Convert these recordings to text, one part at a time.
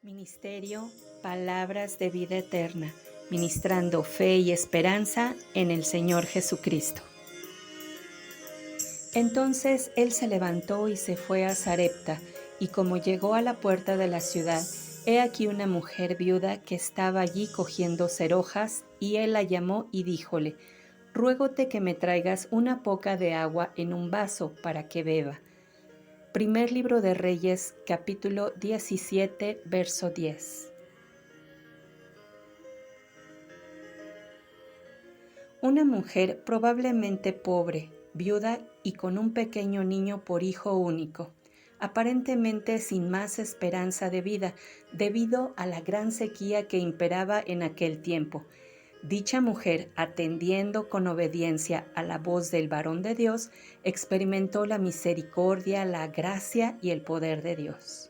Ministerio Palabras de Vida Eterna, ministrando fe y esperanza en el Señor Jesucristo. Entonces él se levantó y se fue a Sarepta, y como llegó a la puerta de la ciudad, he aquí una mujer viuda que estaba allí cogiendo cerojas, y él la llamó y díjole: Ruégote que me traigas una poca de agua en un vaso para que beba. Primer libro de Reyes, capítulo 17, verso 10. Una mujer probablemente pobre, viuda y con un pequeño niño por hijo único, aparentemente sin más esperanza de vida debido a la gran sequía que imperaba en aquel tiempo. Dicha mujer, atendiendo con obediencia a la voz del varón de Dios, experimentó la misericordia, la gracia y el poder de Dios.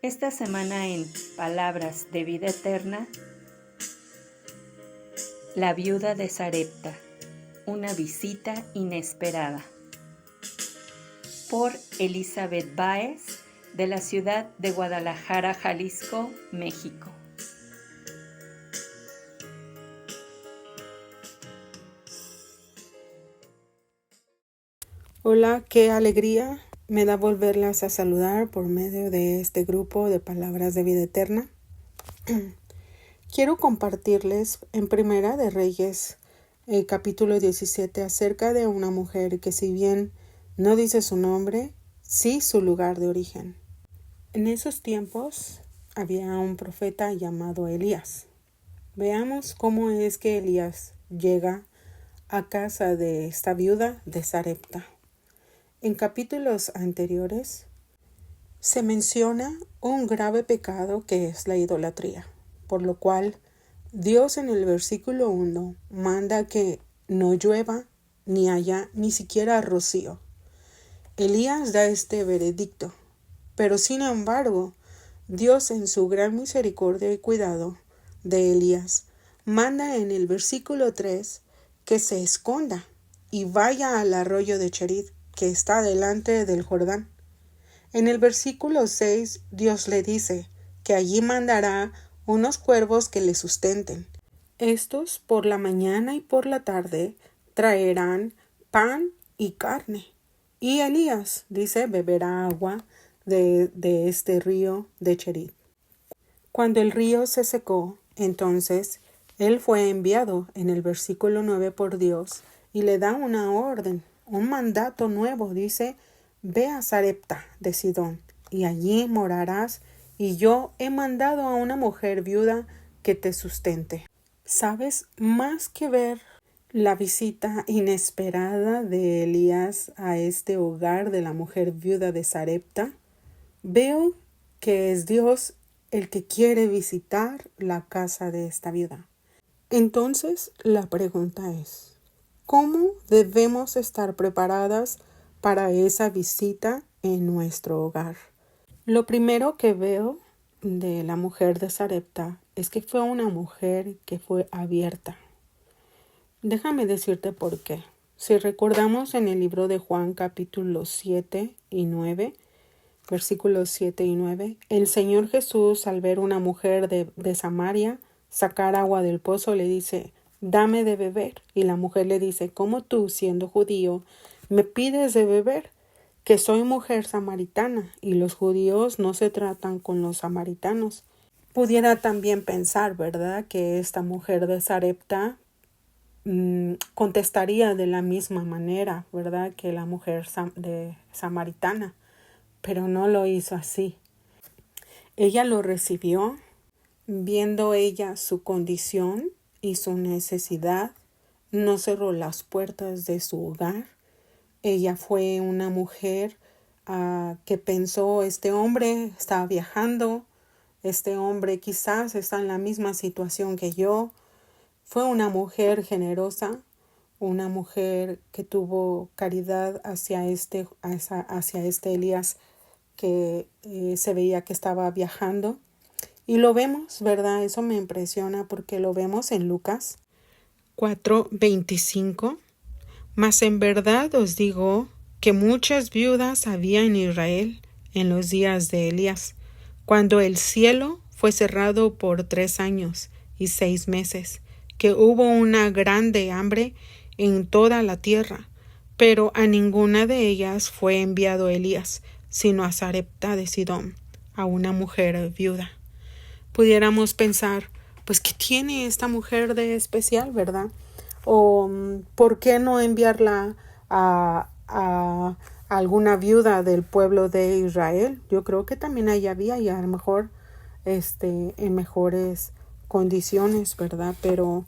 Esta semana en Palabras de Vida Eterna, la viuda de Sarepta, una visita inesperada. Por Elizabeth Báez, de la ciudad de Guadalajara, Jalisco, México. Hola, qué alegría me da volverlas a saludar por medio de este grupo de Palabras de Vida Eterna. Quiero compartirles en Primera de Reyes, capítulo 17, acerca de una mujer que, si bien no dice su nombre, sí su lugar de origen. En esos tiempos había un profeta llamado Elías. Veamos cómo es que Elías llega a casa de esta viuda de Sarepta. En capítulos anteriores se menciona un grave pecado que es la idolatría, por lo cual Dios en el versículo 1 manda que no llueva ni haya ni siquiera rocío. Elías da este veredicto, pero sin embargo, Dios en su gran misericordia y cuidado de Elías manda en el versículo 3 que se esconda y vaya al arroyo de Cherit, que está delante del Jordán. En el versículo 6, Dios le dice que allí mandará unos cuervos que le sustenten. Estos por la mañana y por la tarde traerán pan y carne. Y Elías, dice, beberá agua de este río de Cherit. Cuando el río se secó, entonces él fue enviado en el versículo 9 por Dios y le da una orden, un mandato nuevo. Dice: ve a Sarepta de Sidón y allí morarás, y yo he mandado a una mujer viuda que te sustente. ¿Sabes? Más que ver la visita inesperada de Elías a este hogar de la mujer viuda de Sarepta, veo que es Dios el que quiere visitar la casa de esta viuda. Entonces, la pregunta es: ¿cómo debemos estar preparadas para esa visita en nuestro hogar? Lo primero que veo de la mujer de Sarepta es que fue una mujer que fue abierta. Déjame decirte por qué. Si recordamos en el libro de Juan capítulo 7 y 9, versículos 7 y 9, el Señor Jesús, al ver una mujer de Samaria sacar agua del pozo, le dice: dame de beber. Y la mujer le dice: ¿cómo tú, siendo judío, me pides de beber? Que soy mujer samaritana y los judíos no se tratan con los samaritanos. Pudiera también pensar, ¿verdad?, que esta mujer de Sarepta contestaría de la misma manera, ¿verdad?, que la mujer de samaritana, pero no lo hizo así. Ella lo recibió, viendo ella su condición y su necesidad, no cerró las puertas de su hogar. Ella fue una mujer que pensó: este hombre está viajando, este hombre quizás está en la misma situación que yo. Fue una mujer generosa, una mujer que tuvo caridad hacia este Elías que se veía que estaba viajando. Y lo vemos, ¿verdad? Eso me impresiona porque lo vemos en Lucas 4:25. Mas en verdad os digo que muchas viudas había en Israel en los días de Elías, cuando el cielo fue cerrado por 3 años y 6 meses, que hubo una grande hambre en toda la tierra, pero a ninguna de ellas fue enviado Elías, sino a Sarepta de Sidón, a una mujer viuda. Pudiéramos pensar, pues, ¿qué tiene esta mujer de especial, verdad? O ¿por qué no enviarla a alguna viuda del pueblo de Israel? Yo creo que también ahí había, y a lo mejor en mejores condiciones, ¿verdad? Pero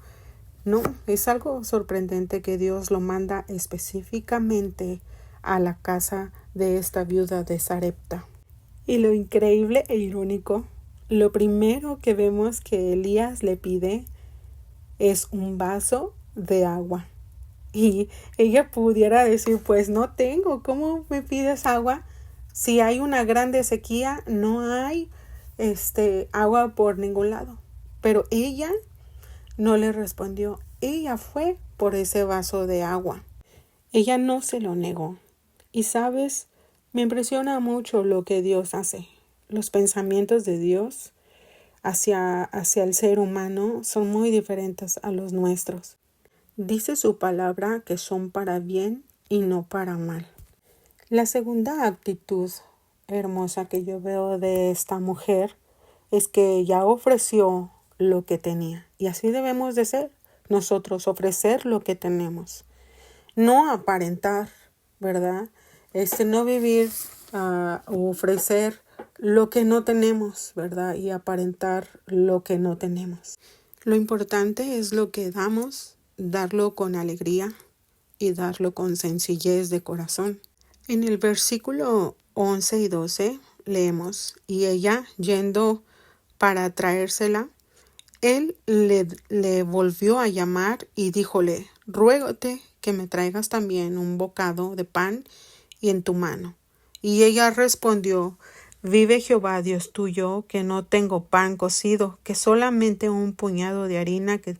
no, es algo sorprendente que Dios lo manda específicamente a la casa de esta viuda de Sarepta. Y lo increíble e irónico, lo primero que vemos que Elías le pide es un vaso de agua. Y ella pudiera decir, pues no tengo, ¿cómo me pides agua? Si hay una grande sequía, no hay agua por ningún lado. Pero ella no le respondió. Ella fue por ese vaso de agua. Ella no se lo negó. Y sabes, me impresiona mucho lo que Dios hace. Los pensamientos de Dios hacia el ser humano son muy diferentes a los nuestros. Dice su palabra que son para bien y no para mal. La segunda actitud hermosa que yo veo de esta mujer es que ella ofreció lo que tenía. Y así debemos de ser nosotros, ofrecer lo que tenemos. No aparentar, ¿verdad? No vivir o ofrecer lo que no tenemos, ¿verdad? Y aparentar lo que no tenemos. Lo importante es lo que damos, darlo con alegría y darlo con sencillez de corazón. En el versículo 11 y 12 leemos, y ella, yendo para traérsela, él le volvió a llamar y díjole, ruégote que me traigas también un bocado de pan y en tu mano. Y ella respondió, vive Jehová Dios tuyo, que no tengo pan cocido, que solamente un puñado de harina que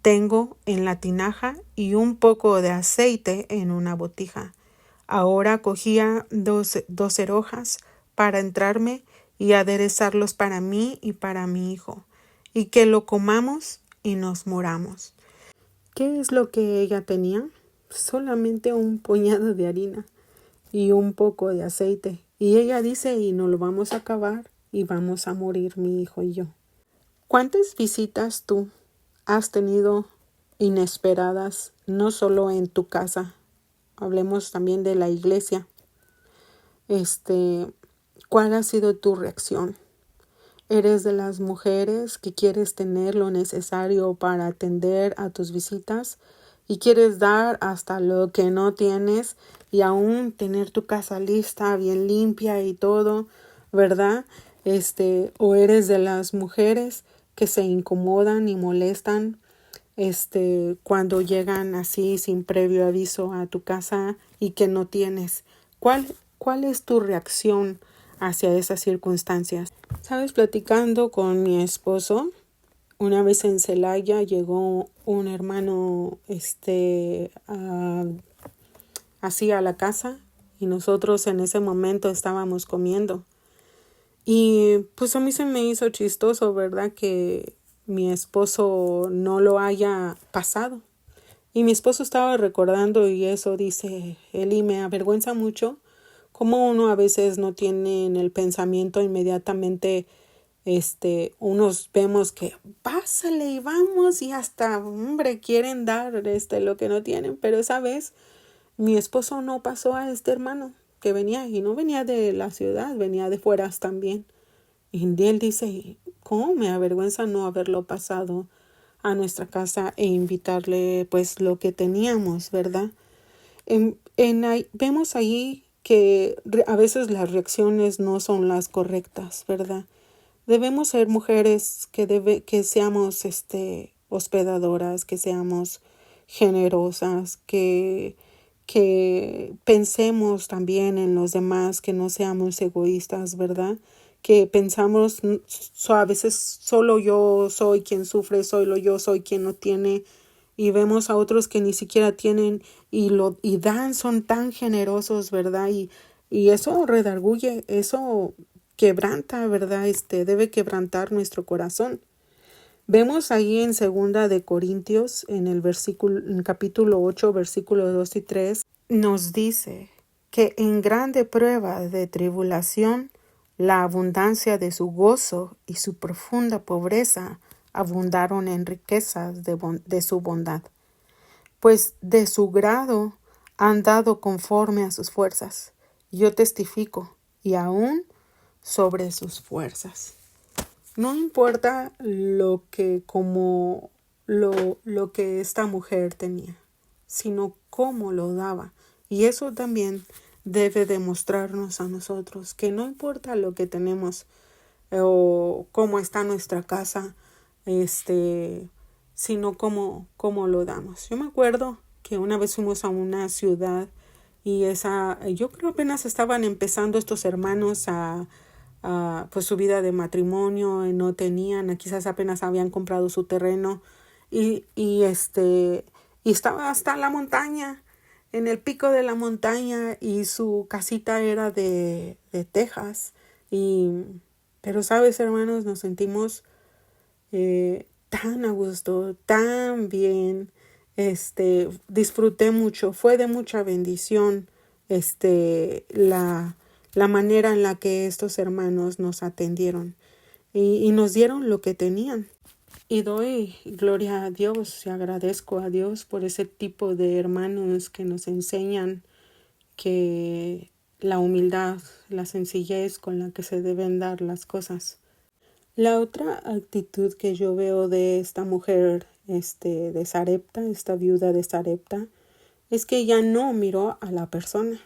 tengo en la tinaja y un poco de aceite en una botija. Ahora cogía 12 hojas para entrarme y aderezarlos para mí y para mi hijo, y que lo comamos y nos moramos. ¿Qué es lo que ella tenía? Solamente un puñado de harina y un poco de aceite. Y ella dice, y no lo vamos a acabar y vamos a morir mi hijo y yo. ¿Cuántas visitas tú has tenido inesperadas, no solo en tu casa? Hablemos también de la iglesia. ¿Cuál ha sido tu reacción? ¿Eres de las mujeres que quieres tener lo necesario para atender a tus visitas y quieres dar hasta lo que no tienes y aún tener tu casa lista, bien limpia y todo, ¿verdad? ¿O eres de las mujeres que se incomodan y molestan cuando llegan así sin previo aviso a tu casa y que no tienes? ¿Cuál es tu reacción hacia esas circunstancias? Sabes, platicando con mi esposo, una vez en Celaya llegó un hermano así a la casa y nosotros en ese momento estábamos comiendo. Y pues a mí se me hizo chistoso, ¿verdad? Que mi esposo no lo haya pasado. Y mi esposo estaba recordando y eso dice, Eli, me avergüenza mucho cómo uno a veces no tiene en el pensamiento inmediatamente, unos vemos que pásale y vamos y hasta, hombre, quieren dar lo que no tienen, pero esa vez mi esposo no pasó a este hermano que venía y no venía de la ciudad, venía de fuera también. Y él dice, ¿cómo me avergüenza no haberlo pasado a nuestra casa e invitarle pues lo que teníamos, ¿verdad? Vemos ahí que a veces las reacciones no son las correctas, ¿verdad? Debemos ser mujeres que seamos hospedadoras, que seamos generosas, que pensemos también en los demás, que no seamos egoístas, ¿verdad? Que pensamos a veces solo yo soy quien sufre, solo yo soy quien no tiene, y vemos a otros que ni siquiera tienen y dan, son tan generosos, ¿verdad? Y eso redarguye, eso quebranta, ¿verdad? Debe quebrantar nuestro corazón. Vemos ahí en 2 Corintios, en capítulo 8, versículos 2 y 3, nos dice que en grande prueba de tribulación, la abundancia de su gozo y su profunda pobreza abundaron en riquezas de su bondad, pues de su grado han dado conforme a sus fuerzas. Yo testifico, y aún sobre sus fuerzas. No importa lo que esta mujer tenía, sino cómo lo daba. Y eso también debe demostrarnos a nosotros que no importa lo que tenemos o cómo está nuestra casa, sino cómo lo damos. Yo me acuerdo que una vez fuimos a una ciudad y yo creo apenas estaban empezando estos hermanos pues su vida de matrimonio, no tenían, quizás apenas habían comprado su terreno y estaba hasta la montaña, en el pico de la montaña, y su casita era de tejas. Pero sabes, hermanos, nos sentimos tan a gusto, tan bien. Disfruté mucho, fue de mucha bendición la manera en la que estos hermanos nos atendieron y nos dieron lo que tenían. Y doy gloria a Dios y agradezco a Dios por ese tipo de hermanos que nos enseñan que la humildad, la sencillez con la que se deben dar las cosas. La otra actitud que yo veo de esta mujer de Sarepta, esta viuda de Sarepta, es que ella no miró a la persona.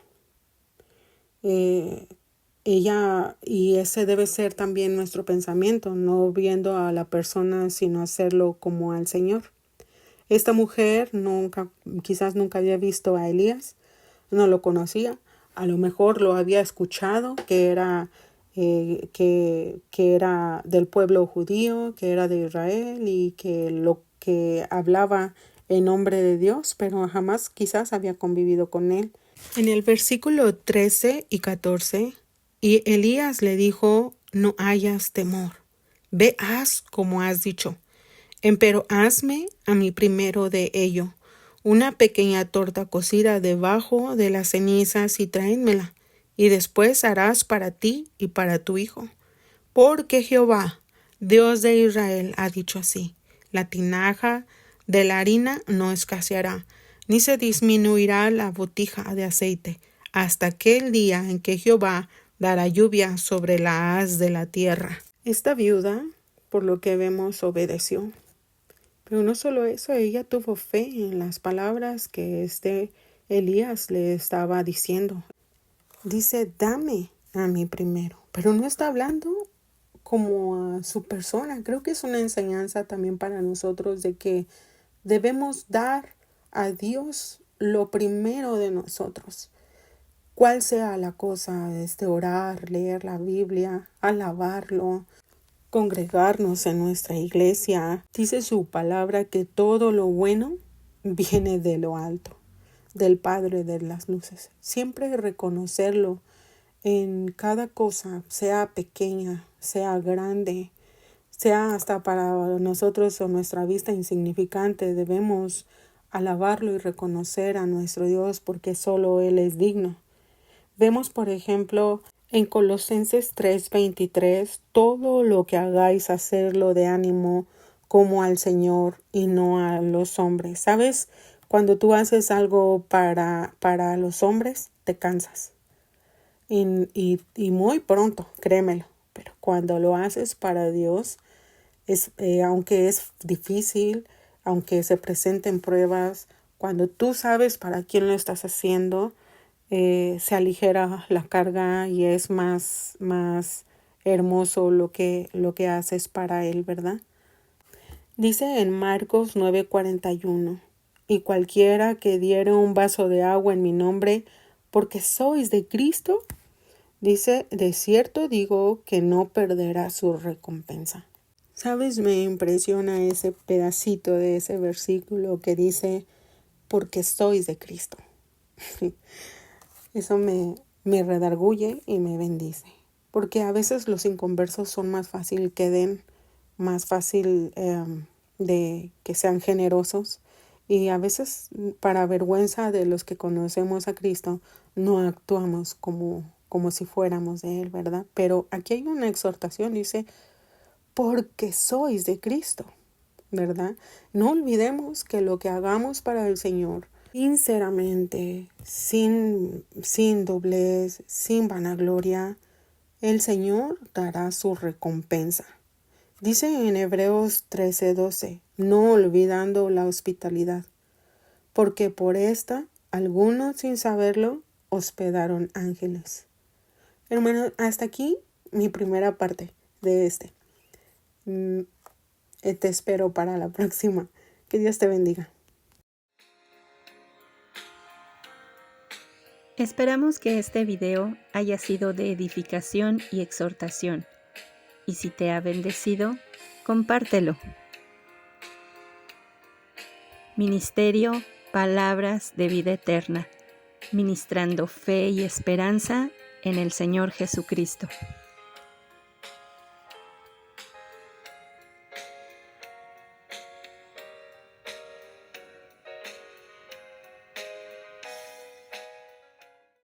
Ella, y ese debe ser también nuestro pensamiento, no viendo a la persona, sino hacerlo como al Señor. Esta mujer quizás nunca había visto a Elías, no lo conocía, a lo mejor lo había escuchado, que era del pueblo judío, que era de Israel y que hablaba en nombre de Dios, pero jamás quizás había convivido con él. En el versículo 13 y 14, y Elías le dijo: no hayas temor, ve, haz como has dicho, empero hazme a mí primero de ello una pequeña torta cocida debajo de las cenizas y tráemela, y después harás para ti y para tu hijo. Porque Jehová, Dios de Israel, ha dicho así: la tinaja de la harina no escaseará, ni se disminuirá la botija de aceite, hasta aquel día en que Jehová dará lluvia sobre la haz de la tierra. Esta viuda, por lo que vemos, obedeció. Pero no solo eso, ella tuvo fe en las palabras que Elías le estaba diciendo. Dice: dame a mí primero. Pero no está hablando como a su persona. Creo que es una enseñanza también para nosotros de que debemos dar a Dios lo primero de nosotros. Cuál sea la cosa, orar, leer la Biblia, alabarlo, congregarnos en nuestra iglesia. Dice su palabra que todo lo bueno viene de lo alto, del Padre de las luces. Siempre reconocerlo en cada cosa, sea pequeña, sea grande, sea hasta para nosotros o nuestra vista insignificante. Debemos alabarlo y reconocer a nuestro Dios porque solo Él es digno. Vemos, por ejemplo, en Colosenses 3:23, todo lo que hagáis, hacerlo de ánimo como al Señor y no a los hombres. ¿Sabes? Cuando tú haces algo para los hombres, te cansas. Y muy pronto, créemelo. Pero cuando lo haces para Dios, aunque es difícil, aunque se presenten pruebas, cuando tú sabes para quién lo estás haciendo, se aligera la carga y es más hermoso lo que haces para Él, ¿verdad? Dice en Marcos 9:41, y cualquiera que diere un vaso de agua en mi nombre, porque sois de Cristo, dice, de cierto digo que no perderá su recompensa. ¿Sabes? Me impresiona ese pedacito de ese versículo que dice, porque sois de Cristo. Eso me redarguye y me bendice. Porque a veces los inconversos son más fácil que den, más fácil de que sean generosos. Y a veces, para vergüenza de los que conocemos a Cristo, no actuamos como si fuéramos de Él, ¿verdad? Pero aquí hay una exhortación, dice, porque sois de Cristo, ¿verdad? No olvidemos que lo que hagamos para el Señor, sinceramente, sin doblez, sin vanagloria, el Señor dará su recompensa. Dice en Hebreos 13:12, no olvidando la hospitalidad, porque por esta algunos sin saberlo hospedaron ángeles. Hermano, hasta aquí mi primera parte de te espero para la próxima. Que Dios te bendiga. Esperamos que este video haya sido de edificación y exhortación. Y si te ha bendecido, compártelo. Ministerio Palabras de Vida Eterna, ministrando fe y esperanza en el Señor Jesucristo.